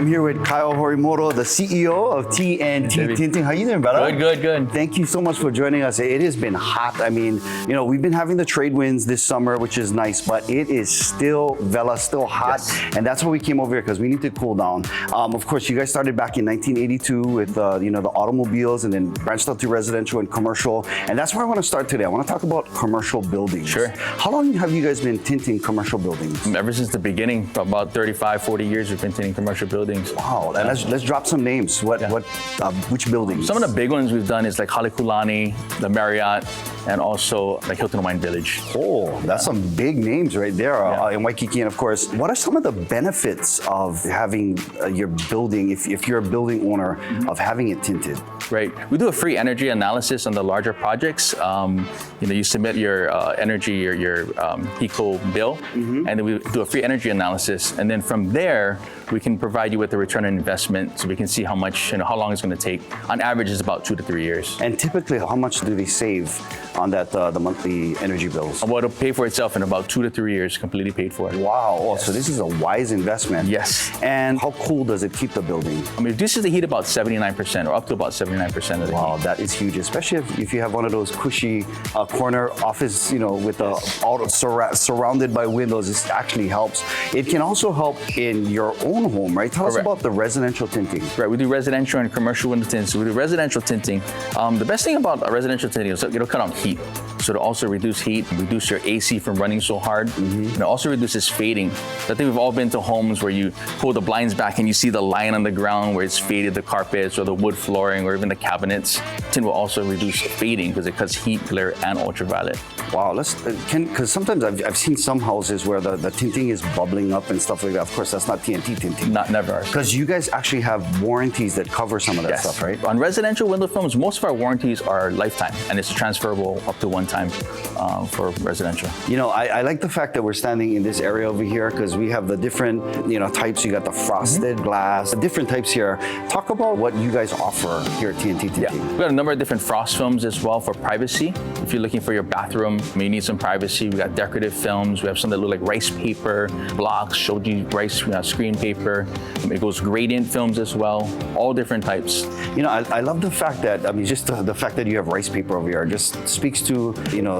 I'm here with Kyle Horimoto, the CEO of T&T Tinting. How you doing, brother? Good. Thank you so much for joining us. It has been hot. I mean, we've been having the trade winds this summer, which is nice, but it is still, Vela, still hot. Yes. And that's why we came over here, because we need to cool down. Of course, you guys started back in 1982 with, the automobiles, and then branched out to residential and commercial. And that's where I want to start today. I want to talk about commercial buildings. Sure. How long have you guys been tinting commercial buildings? Ever since the beginning, for about 35, 40 years, we've been tinting commercial buildings. Wow, and let's drop some names. Which buildings? Some of the big ones we've done is like Halekulani, the Marriott, and also like Hilton Hawaiian Village. Oh, that's some big names right there in Waikiki. And of course, what are some of the benefits of having your building, if you're a building owner, of having it tinted? Right. We do a free energy analysis on the larger projects. You submit your energy, your eco bill, and then we do a free energy analysis. And then from there, we can provide you with a return on investment, so we can see how much, how long it's going to take. On average, it's about 2 to 3 years. And typically, how much do they save on that the monthly energy bills? Well, it'll pay for itself in about 2 to 3 years, completely paid for. Wow. Oh, so this is a wise investment. Yes. And how cool does it keep the building? It reduces the heat about 79%, or up to about 79% of the Wow, heat. that is huge, especially if you have one of those cushy corner office, with the all surrounded by windows. This actually helps. It can also help in your own home, right? Tell us about the residential tinting. Right, we do residential and commercial window tints. We do residential tinting. The best thing about a residential tinting is it'll cut out heat. So it'll also reduce heat, reduce your AC from running so hard. And it also reduces fading. I think we've all been to homes where you pull the blinds back and you see the line on the ground where it's faded, the carpets or the wood flooring or even the cabinets. Tint will also reduce fading because it cuts heat, glare, and ultraviolet. Wow, because sometimes I've seen some houses where the tinting is bubbling up and stuff like that. Of course, that's not T&T tinting. Never. Because you guys actually have warranties that cover some of that stuff, right? On residential window films, most of our warranties are lifetime, and it's transferable up to one time for residential. I like the fact that we're standing in this area over here, because we have the different, types. You got the frosted glass, the different types here. Talk about what you guys offer here at T&T Tinting. Yeah. We've got a number of different frost films as well for privacy. If you're looking for your bathroom, you need some privacy, we got decorative films. We have some that look like rice paper, blocks, shoji rice screen paper. It goes gradient films as well, all different types. I love the fact that, just the fact that you have rice paper over here just speaks to,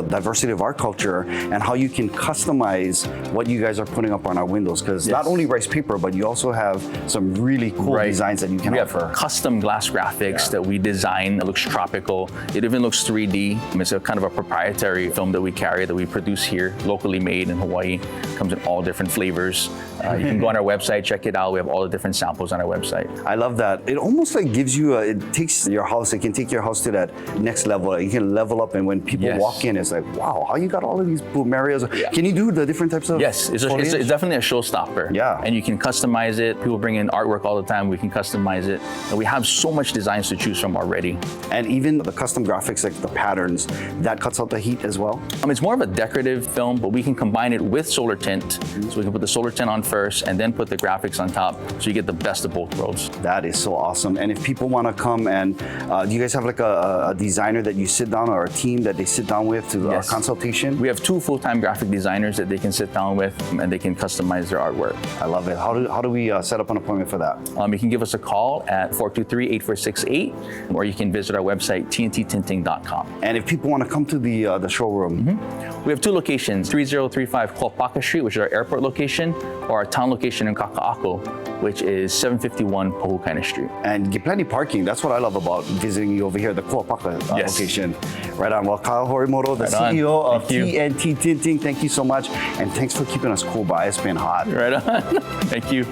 diversity of our culture and how you can customize what you guys are putting up on our windows. Because not only rice paper, but you also have some really cool designs that you can offer. We have custom glass graphics that we design. It looks tropical. It even looks 3D. It's a kind of a proprietary film that we carry, that we produce here, locally made in Hawaii. It comes in all different flavors. You can go on our website, check it out. We have all the different samples on our website. I love that. It almost gives you it takes your house, it can take your house to that next level. You can level up, and when people walk in, it's like, wow, how you got all of these plumerias? Can you do the different types of Yes, it's definitely a showstopper. Yeah. And you can customize it. People bring in artwork all the time. We can customize it. And we have so much designs to choose from already. And even the custom graphics, like the patterns, that cuts out the heat as well? It's more of a decorative film, but we can combine it with solar tint. So we can put the solar tint on first and then put the graphics on top, so you get the best of both worlds. That is so awesome. And if people want to come and, do you guys have like a designer that you sit down, or a team that they sit down with to consultation? We have 2 full-time graphic designers that they can sit down with, and they can customize their artwork. I love it. How do we set up an appointment for that? You can give us a call at 423-8468, or you can visit our website, tnttinting.com. And if people want to come to the showroom? We have 2 locations, 3035 Kolpaka Street, which is our airport location, or our town location in Kaka'ako, which is 751 Pohukaina Street. And you get plenty of parking. That's what I love about visiting you over here, the Kolpaka location. Right on. Well, Kyle Horimoto, the CEO of T&T Tinting, thank you so much. And thanks for keeping us cool by. It's been hot. Right on. Thank you.